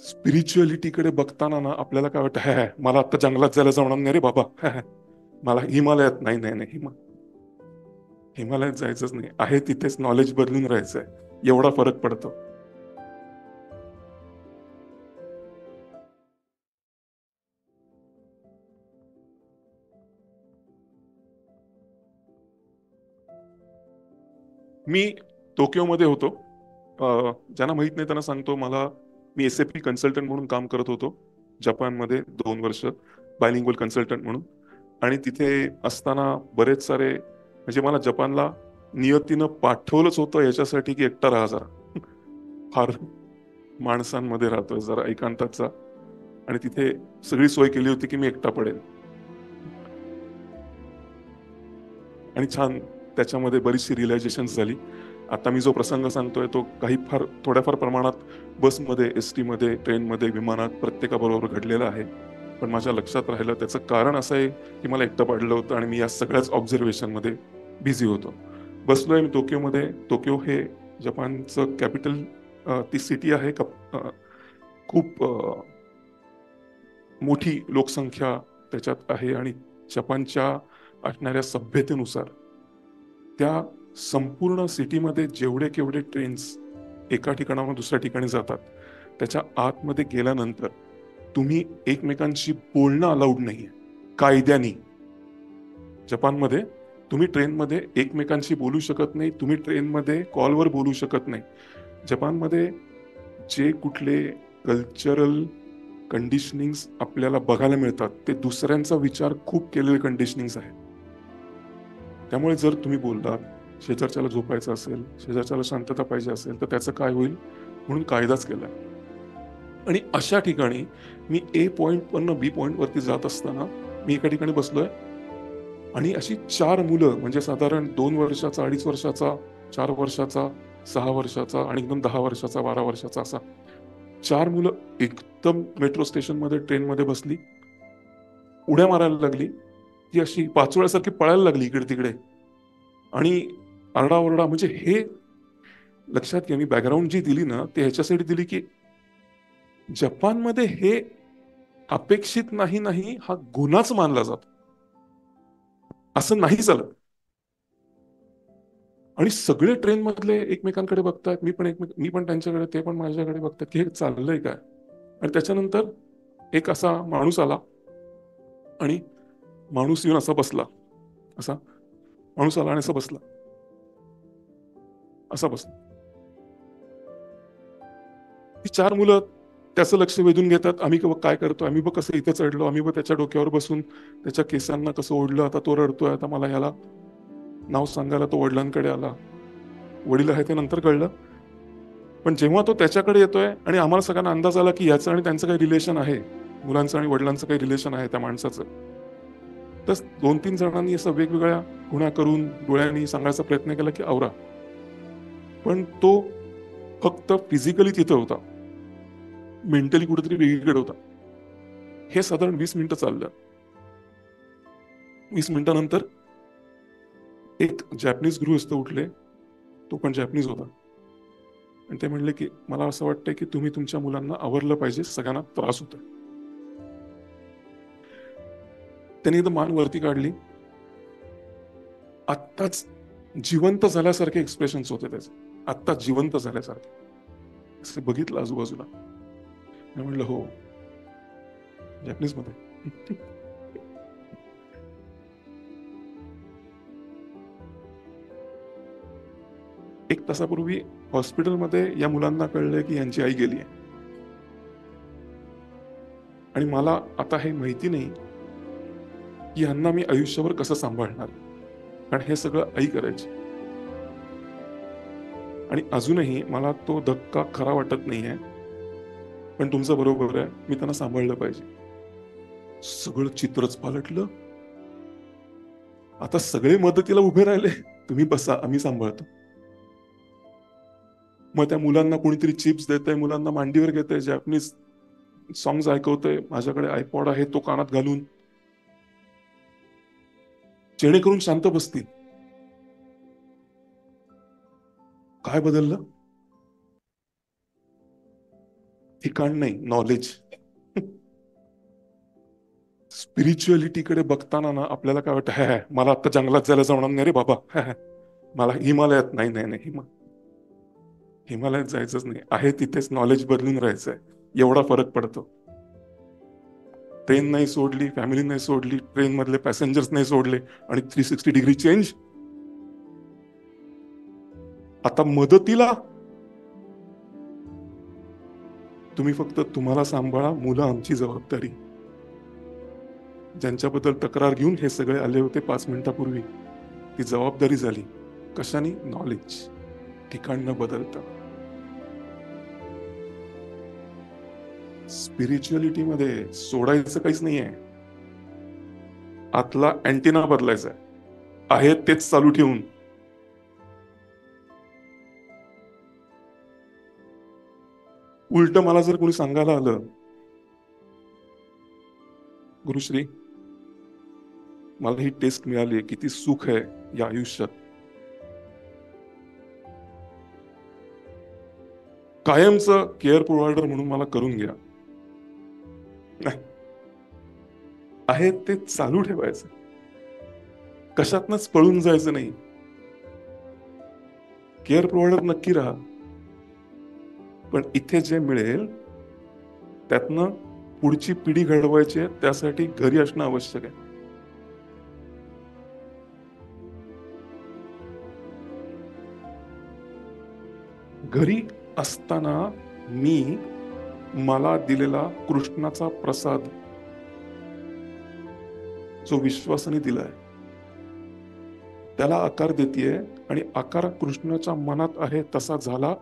स्पिरिच्युअलिटीकडे बघताना ना आपल्याला काय वाटतं, हे मला आता जंगलात जायला जमणार नाही रे बाबा, मला हिमालयात नाही नाही नाही हिमालयात जायचंच नाही आहे, तिथेच नॉलेज बदलून राहायचंय, एवढा फरक पडतो. मी टोकियोमध्ये होतो. ज्यांना माहित नाही त्यांना सांगतो, मी SAP कन्सल्टंट म्हणून काम करत होतो जपानमध्ये 2 वर्ष, बायलिंग्वल कन्सल्टंट म्हणून. आणि तिथे असताना बरेच सारे, म्हणजे मला जपानला नियतीनं पाठवलंच होतं याच्यासाठी की एकटा राहा जरा, फार माणसांमध्ये राहतोय जरा एकांताचा, आणि तिथे सगळी सोय केली होती की मी एकटा पडेल. आणि छान त्याच्यामध्ये बरीचशी रिअलायझेशन झाली. आता मी जो प्रसंग सांगतोय तो काही थोड्याफार प्रमाणात बसमध्ये, ST मध्ये, ट्रेनमध्ये, विमानात प्रत्येकाबरोबर घडलेला आहे. पण माझ्या लक्षात राहिलं त्याचं कारण असं आहे की मला एकटं पडलं होतं आणि मी या सगळ्याच ऑब्झर्वेशन मध्ये बिझी होतो. बसलोय मी टोकियोमध्ये. टोकियो हे जपानचं कॅपिटल, ती सिटी आहे. खूप मोठी लोकसंख्या त्याच्यात आहे, आणि जपानच्या असणाऱ्या सभ्यतेनुसार त्या संपूर्ण सिटीमध्ये जेवढे केवढे ट्रेन्स एका ठिकाणाहून दुसऱ्या ठिकाणी जातात, त्याच्या आतमध्ये गेल्यानंतर तुम्ही एकमेकांशी बोलणं अलाउड नाहीये कायद्यानी. जपानमध्ये तुम्ही ट्रेनमध्ये एकमेकांशी बोलू शकत नाही, तुम्ही ट्रेनमध्ये कॉलवर बोलू शकत नाही. जपानमध्ये जे कुठले कल्चरल कंडिशनिंग्स आपल्याला बघायला मिळतात ते दुसऱ्यांचा विचार खूप केलेले कंडिशनिंग्स आहेत. त्यामुळे जर तुम्ही बोललात, शेजारच्याला झोपायचं असेल, शेजारच्याला शांतता पाहिजे असेल, तर त्याचं काय होईल म्हणून कायदाच केलाय. आणि अशा ठिकाणी मी A पॉइंट B पॉइंट वरती जात असताना मी एका ठिकाणी बसलोय, आणि अशी 4 मुलं, म्हणजे साधारण 2 वर्षाचा, 2.5 वर्षाचा, 4 वर्षाचा, 6 वर्षाचा आणि एकदम 10 वर्षाचा, 12 वर्षाचा, असा 4 मुलं एकदम मेट्रो स्टेशन मध्ये, ट्रेन मध्ये बसली, उड्या मारायला लागली. ती अशी पाचोळ्यासारखी पळायला लागली इकडे तिकडे, आणि आरडाओरडा. म्हणजे हे लक्षात घ्या, मी बॅकग्राऊंड जी दिली ना ते ह्याच्यासाठी दिली की जपानमध्ये हे अपेक्षित नाही, नाही हा गुन्हाच मानला जातो, असं नाही चालत. आणि सगळे ट्रेन मधले एकमेकांकडे बघतात, मी पण त्यांच्याकडे, ते पण माझ्याकडे बघतात की हे चाललंय काय. आणि त्याच्यानंतर एक असा माणूस आला, आणि माणूस येऊन असा बसला, असा माणूस आला आणि असा बसला, असा बसला. ती 4 मुलं त्याचं लक्ष वेधून घेतात. आम्ही काय करतो, आम्ही बघ कसं इथे चढलो, आम्ही बघ त्याच्या डोक्यावर बसून त्याच्या केसांना कसं ओढलं, आता तो रडतोय, आता मला याला नाव सांगायला तो वडिलांकडे आला. वडील आहे ते नंतर कळलं. पण जेव्हा तो त्याच्याकडे येतोय आणि आम्हाला सगळ्यांना अंदाज आला की याचं आणि त्यांचं काही रिलेशन आहे, मुलांचं आणि वडिलांचं काही रिलेशन आहे त्या माणसाचं, तर 2-3 जणांनी असं वेगवेगळ्या गुन्हा करून डोळ्यांनी सांगायचा प्रयत्न केला की आवरा. पण तो फक्त फिजिकली तिथं होता, मेंटली कुठेतरी वेगळीकडे होता. हे साधारण 20 मिनिटं चाललं. 20 मिनिटानंतर एक जॅपनीज गृहस्थ उठले, तो पण जॅपनीज होता, आणि ते म्हणले की मला असं वाटतंय की तुम्ही तुमच्या मुलांना आवरलं पाहिजे, सगळ्यांना त्रास होतोय. त्यांनी एकदम मान वरती काढली. आत्ताच जिवंत झाल्यासारखे एक्सप्रेशन्स होते त्याचे, आत्ता जिवंत झाल्यासारखे. असं बघितलं आजूबाजूला. मी म्हणलं हो, जॅपनीज मध्ये. एक तासापूर्वी हॉस्पिटलमध्ये या मुलांना कळलंय की यांची आई गेली आहे, आणि मला आता हे माहिती नाही की यांना मी आयुष्यभर कसं सांभाळणार, कारण हे सगळं आई करायची. आणि अजूनही मला तो धक्का खरा वाटत नाहीये, पण तुमचं बरोबर आहे, मी त्यांना सांभाळलं पाहिजे. सगळं चित्रच पालटलं. आता सगळे मदतीला उभे राहिले, तुम्ही बसा आम्ही सांभाळतो. मग त्या मुलांना कोणीतरी चिप्स देतंय, मुलांना मांडीवर घेतंय, जॅपनीज सॉंग्स ऐकवतंय, माझ्याकडे आयपॉड आहे तो कानात घालून, जेणेकरून शांत बसतील. काय बदललं? ठिकाण नाही, नॉलेज. स्पिरिच्युअलिटीकडे बघताना ना आपल्याला काय वाटतं, है मला आता जंगलात जायला जमणार नाही रे बाबा, मला हिमालयात नाही नाही नाही हिमालयात जायचंच नाही आहे, तिथेच नॉलेज बदलून राहायचंय, एवढा फरक पडतो. ट्रेन नाही सोडली, फॅमिली नाही सोडली, ट्रेन मधले पॅसेंजर्स नाही सोडले, आणि 360 डिग्री चेंज. आता मदतीला तुम्ही फक्त तुम्हाला सांभाळा, मुलं आमची जबाबदारी. ज्यांच्याबद्दल तक्रार घेऊन हे सगळे आले होते 5 मिनिटापूर्वी, ती जबाबदारी झाली. कशाने? नॉलेज. ठिकाण न बदलता. स्पिरिच्युअलिटी मध्ये सोडायचं काहीच नाहीये. आतला अँटिना बदलायचा आहे तेच चालू ठेवून. उलट मला जर कोणी सांगायला आलं, गुरुश्री मला ही टेस्ट मिळाली, किती सुख आहे या आयुष्यात, कायमचं केअर प्रोव्हायडर म्हणून मला करून घ्या. नाही, आहे ते चालू ठेवायचं, कशातनच पळून जायचं नाही. केअर प्रोव्हायडर नक्की राहा, पण इथे जे मिळेल त्यातनं पुढची पिढी घडवायची आहे, त्यासाठी घरी असणं आवश्यक आहे. घरी असताना मी मला दिलेला कृष्णाचा प्रसाद, जो विश्वासाने दिलाय, त्याला आकार देतीये, आणि आकार कृष्णाच्या मनात आहे तसा झाला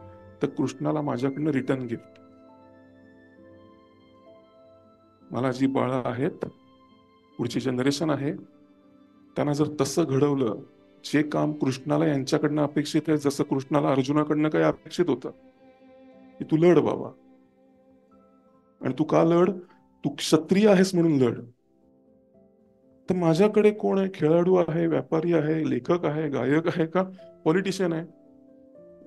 तर कृष्णाला माझ्याकडनं रिटर्न गिफ्ट. मला जी बाळं आहेत, पुढची जनरेशन आहे, त्यांना जर तसं घडवलं, जे काम कृष्णाला यांच्याकडनं अपेक्षित आहे, जसं कृष्णाला अर्जुनाकडनं काही अपेक्षित होतं, की तू लढ बाबा, आणि तू का लढ, तू क्षत्रिय आहेस म्हणून लढ. तर माझ्याकडे कोण आहे? खेळाडू आहे, व्यापारी आहे, लेखक आहे, गायक आहे, का पॉलिटिशियन आहे?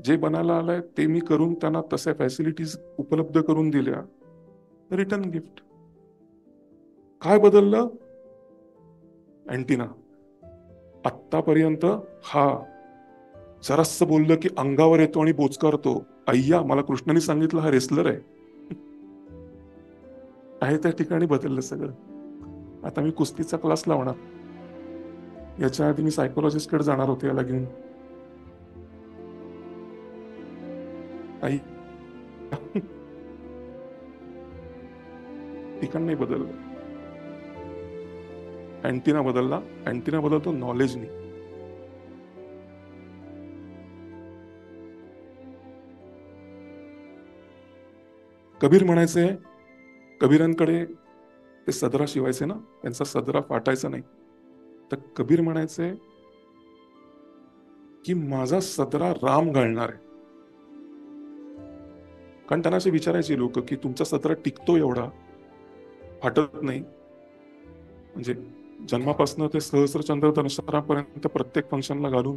जे बनायला आलंय ते मी करून त्यांना तशा फॅसिलिटीज उपलब्ध करून दिल्या, रिटर्न गिफ्ट. काय बदललं? अँटिना. आत्तापर्यंत हा जरास बोललं की अंगावर येतो आणि बोचकारतो, अय्या मला कृष्णाने सांगितलं हा रेसलर आहे त्या ठिकाणी बदललं सगळं. आता मी कुस्तीचा क्लास लावणार, याच्या आधी मी सायकोलॉजिस्ट कडे जाणार होते याला घेऊन. आई ठिकाण नाही बदललं, अँटिना बदलला. अँटिना बदलतो नॉलेजनी. कबीर म्हणायचे, कबीरांकडे ते सदरा शिवायचे ना, त्यांचा सदरा फाटायचा नाही, तर कबीर म्हणायचे की माझा सदरा राम घालणार आहे. कारण त्यांना असे विचारायचे लोक की तुमचा सदरा टिकतो एवढा, फाटत नाही, म्हणजे जन्मापासून ते सहस्रचंद्र दर्शनापर्यंत प्रत्येक फंक्शनला घालून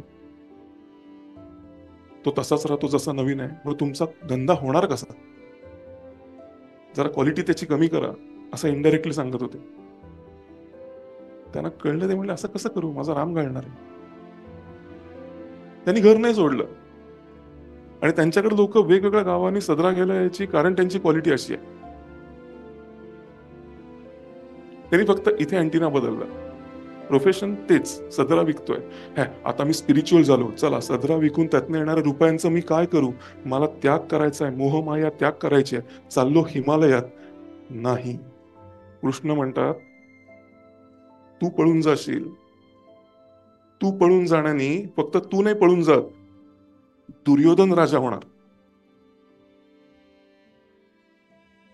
तो तसाच राहतो जसा नवीन आहे, मग तुमचा धंदा होणार कसा? जरा क्वालिटी त्याची कमी करा, असं इनडायरेक्टली सांगत होते. त्यांना कळलं, ते म्हणले असं कसं करू, माझा राम घालणार आहे. त्यांनी घर नाही सोडलं, आणि त्यांच्याकडे लोक वेगवेगळ्या गावांनी सदरा घ्यायला यायची, कारण त्यांची क्वालिटी अशी आहे. त्यांनी फक्त इथे अँटिना बदलला. प्रोफेशन तेच, सदरा विकतोय. आता मी स्पिरिच्युअल झालो, चला सदरा विकून त्यातनं येणाऱ्या रुपयांचं मी काय करू, मला त्याग करायचा आहे, मोहमाया त्याग करायची आहे, चाललो हिमालयात. नाही, कृष्ण म्हणतात तू पळून जाशील. तू पळून जाण्याने फक्त तू नाही पळून जात, दुर्योधन राजा होणार.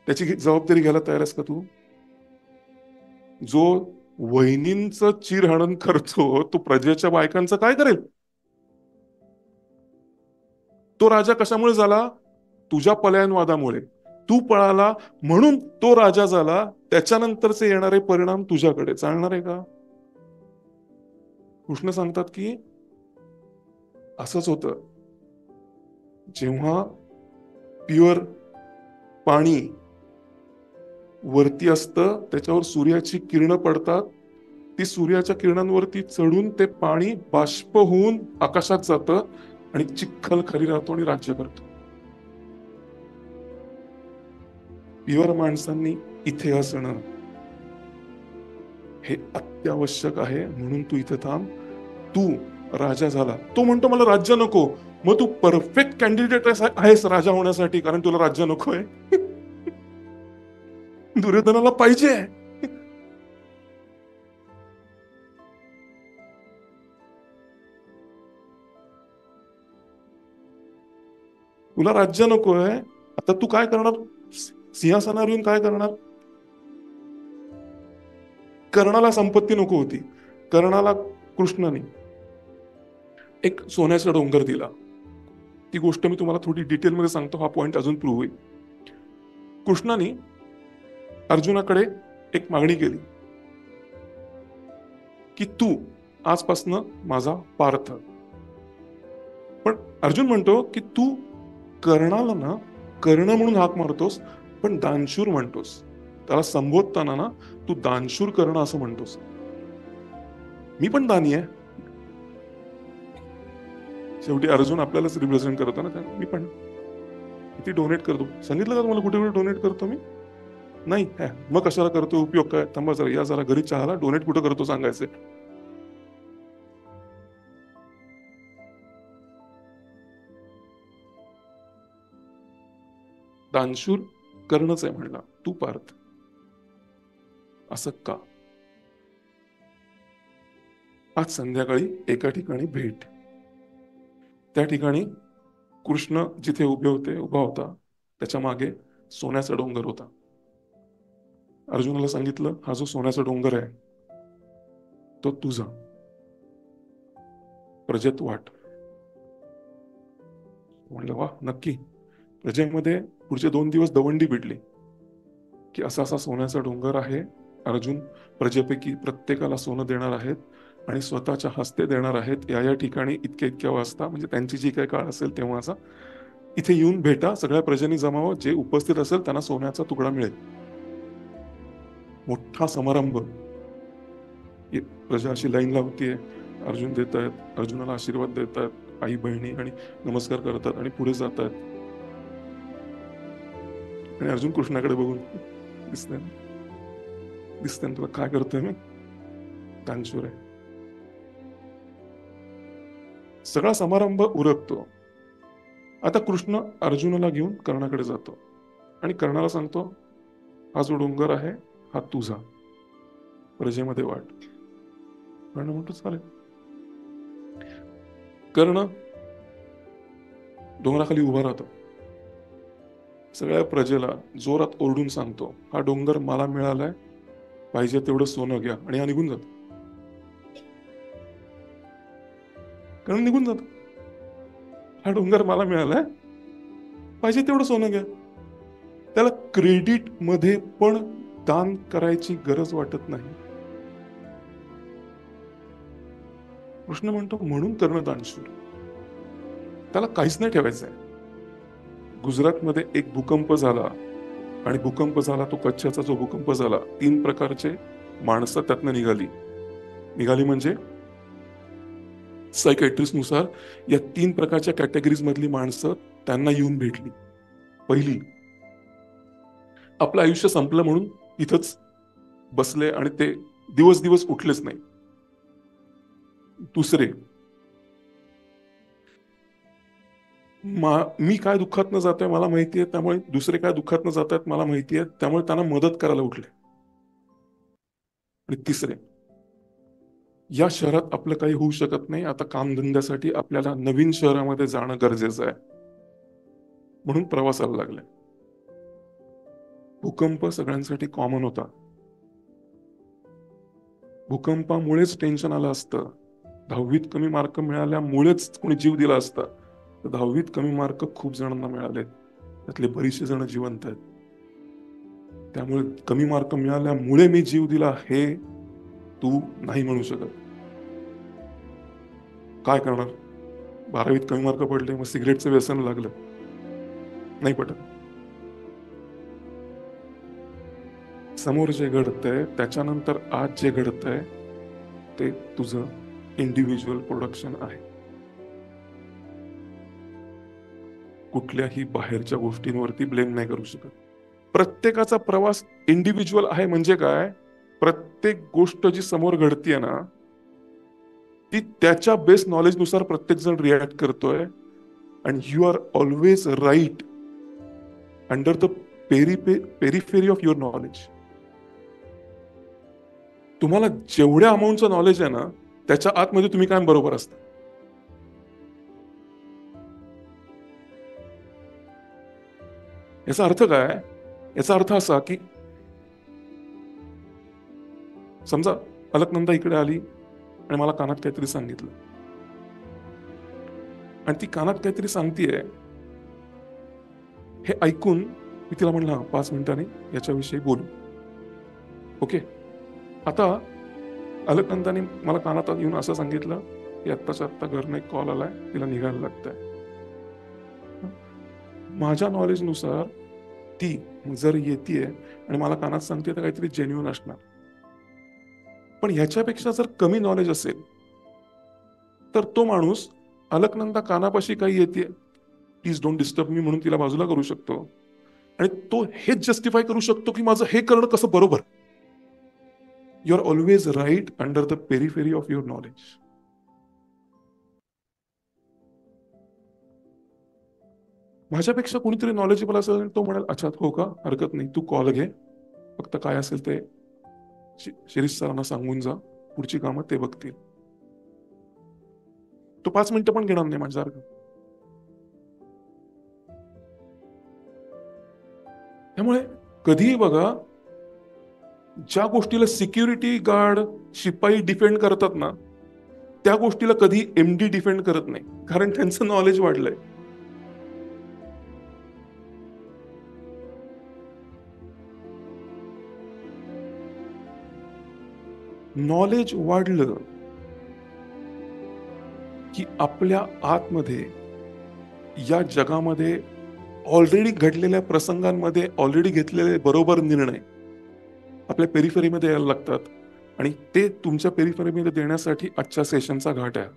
त्याची जबाबदारी घ्यायला तयार आहेस का तू? जो वहिनींचं चिरहणन करतो, तो प्रजेच्या बायकांचं काय करेल? तो राजा कशामुळे झाला? तुझ्या पलायनवादामुळे. तू पळाला म्हणून तो राजा झाला, त्याच्यानंतरचे येणारे परिणाम तुझ्याकडे चालणार आहे का? कृष्ण सांगतात की असंच होतं, जेव्हा प्युअर पाणी वरती असतं, त्याच्यावर सूर्याची किरणं पडतात, ती सूर्याच्या किरणांवरती चढून ते पाणी बाष्प होऊन आकाशात जातं आणि चिखल खाली राहतो आणि राज्य करतो. प्युअर माणसांनी इथे असणं हे अत्यावश्यक आहे. म्हणून तू इथे थांब. तू राजा झाला. तो म्हणतो मला राज्य नको. मग तू परफेक्ट कॅन्डिडेट आहेस राजा होण्यासाठी, कारण तुला राज्य नकोय. दुर्योधनाला पाहिजे. तुला राज्य नकोय. आता तू काय करणार? सिंहासनावर येऊन काय करणार? कर्णाला संपत्ती नको होती. कर्णाला कृष्णाने एक सोन्याचा डोंगर दिला. ती गोष्ट मी तुम्हाला थोडी डिटेलमध्ये सांगतो, हा पॉइंट अजून प्रूव्ह होईल. कृष्णाने अर्जुनाकडे एक मागणी केली की तू आजपासनं माझा पार्थ. पण अर्जुन म्हणतो की तू कर्णाला ना कर्ण म्हणून हाक मारतोस, पण दानशूर म्हणतोस. त्याला संबोधताना ना तू दानशूर कर्ण असं म्हणतोस. मी पण दानी आहे. शेवटी अर्जुन आपल्यालाच रिप्रेझेंट करतो ना. मी पण किती डोनेट करतो. सांगितलं का तुम्हाला कुठे कुठे डोनेट करतो मी? नाही. मग कशाला करतो? उपयोग काय? थांबा जरा, या जरा घरी चहाला. डोनेट कुठं करतो सांगायचं. दानशूर कर्णच आहे म्हणला, तू पार्थ. असं का? आज संध्याकाळी एका ठिकाणी भेट. त्या ठिकाणी कृष्ण जिथे उभा होता त्याच्या मागे सोन्याचा डोंगर होता. अर्जुनाला सांगितलं, हा जो सोन्याचा डोंगर आहे तो तुझा. प्रजेत वाट. म्हणलं वा, नक्की. प्रजेमध्ये पुढचे 2 दिवस दवंडी भिडली की असा असा सोन्याचा डोंगर आहे. अर्जुन प्रजेपैकी प्रत्येकाला सोनं देणार आहेत आणि स्वतःच्या हस्ते देणार आहेत. या ठिकाणी इतक्या वाजता, म्हणजे त्यांची जी काही काळ असेल तेव्हाचा, इथे येऊन भेटा. सगळ्या प्रजेनी जमावं. जे उपस्थित असेल त्यांना सोन्याचा तुकडा मिळेल. मोठा समारंभ. प्रजा अशी लाईन लावतीये. अर्जुन देत आहेत, अर्जुनाला आशीर्वाद देत आहेत, आई बहिणी, आणि नमस्कार करतात आणि पुढे जात आहेत. आणि अर्जुन कृष्णाकडे बघून, दिसतंय तुला काय करतोय मी? दानशूर आहे. सगळा समारंभ उरकतो. आता कृष्ण अर्जुनाला घेऊन कर्णाकडे जातो आणि कर्णाला सांगतो, हा जो डोंगर आहे हा तुझा. प्रजेमध्ये वाट. कर्ण म्हणतो चालेल. कर्ण डोंगराखाली उभा राहतो. सगळ्या प्रजेला जोरात ओरडून सांगतो, हा डोंगर मला मिळालाय, पाहिजे तेवढं सोनं घ्या. आणि हा निघून जातो. कर्ण निघून जातो. हा डोंगर मला मिळालाय, पाहिजे तेवढं सोनं घ्या. त्याला क्रेडिट मध्ये पण दान करायची गरज वाटत नाही. कृष्ण म्हणतो म्हणून कर्ण दानशूर. त्याला काहीच नाही ठेवायचंय. गुजरातमध्ये एक भूकंप झाला आणि भूकंप झाला तो कच्छचा जो भूकंप झाला, 3 प्रकारचे माणसं त्यातनं निघाली म्हणजे सायकॅट्रिस्ट नुसार या 3 प्रकारच्या कॅटेगरीज मधली माणसं त्यांना येऊन भेटली. पहिली, आपलं आयुष्य संपलं म्हणून इथंच बसले आणि ते दिवस उठलेच नाही. दुसरे, मी काय दुःखात न जातोय मला माहितीये, त्यामुळे दुसरे काय दुःखात न जात आहेत मला माहितीये, त्यामुळे त्यांना मदत करायला उठले. आणि तिसरे, या शहरात आपलं काही होऊ शकत नाही, आता कामधंद्यासाठी आपल्याला नवीन शहरामध्ये जाणं गरजेचं आहे, म्हणून प्रवासाला लागले. भूकंप सगळ्यांसाठी कॉमन होता. भूकंपामुळेच टेन्शन आलं असतं. 10वीत कमी मार्क मिळाल्यामुळेच कोणी जीव दिला असता. 10वीत कमी मार्क खूप जणांना मिळाले, त्यातले बरेचसे जण जिवंत आहेत. त्यामुळे कमी मार्क मिळाल्यामुळे मी जीव दिला हे तू नाही म्हणू शकत. काय करणार? 12वीत कमी मार्क पडले, मग सिगरेटचं व्यसन लागलं, नाही पटत. समोर जे घडतंय त्याच्यानंतर आज जे घडतंय ते तुझं इंडिव्हिज्युअल प्रोडक्शन आहे. कुठल्याही बाहेरच्या गोष्टींवरती ब्लेम नाही करू शकत. प्रत्येकाचा प्रवास इंडिव्हिज्युअल आहे. म्हणजे काय, प्रत्येक गोष्ट जी समोर घडतीये ना ती त्याच्या बेस नॉलेजनुसार प्रत्येक जण रिॲक्ट करतोय. And you are always right under the periphery of your knowledge. तुम्हाला जेवढ्या अमाऊंटचं नॉलेज आहे ना त्याच्या आतमध्ये तुम्ही काय बरोबर असता. याचा अर्थ काय, याचा अर्थ असा की समजा अलकनंदा इकडे आली आणि मला कानात काहीतरी सांगितलं आणि ती कानात काहीतरी सांगतीये हे ऐकून मी तिला म्हणलं 5 मिनिटांनी याच्याविषयी बोलू. ओके. आता अलकनंदाने मला कानात येऊन असं सांगितलं की आत्ताच्या आत्ता घरनं एक कॉल आलाय, तिला निघायला लागतंय. माझ्या नॉलेजनुसार ती जर येतीये आणि मला कानात सांगते तर काहीतरी जेन्युइन असणार. पण ह्याच्यापेक्षा जर कमी नॉलेज असेल तर तो माणूस अलकनंदा कानापाशी काही येते प्लीज डोंट डिस्टर्ब मी म्हणून तिला बाजूला करू शकतो आणि तो हेच जस्टिफाय करू शकतो की माझं हे करणं कसं बरोबर. You are always right under the periphery of your knowledge. माझ्यापेक्षा कोणीतरी नॉलेजेबल असेल तो म्हणाल अच्छा हो का हरकत नाही तू कॉल घे फक्त काय असेल ते शिरीष सरांना सांगून जा पुढची कामं ते बघतील. तो 5 मिनिटं पण घेणार नाही माझ्यासारखं. त्यामुळे कधीही बघा ज्या गोष्टीला सिक्युरिटी गार्ड शिपाई डिफेंड करतात ना त्या गोष्टीला कधी एमडी डिफेंड करत नाही कारण त्यांचं नॉलेज वाढलंय. नॉलेज वाढलं की आपल्या आतमध्ये या जगामध्ये ऑलरेडी घडलेल्या प्रसंगांमध्ये ऑलरेडी घेतलेले बरोबर निर्णय आपल्या पेरिफेरीमध्ये यायला लागतात आणि ते तुमच्या पेरिफेरीमध्ये देण्यासाठी आजच्या सेशनचा घाट आहे.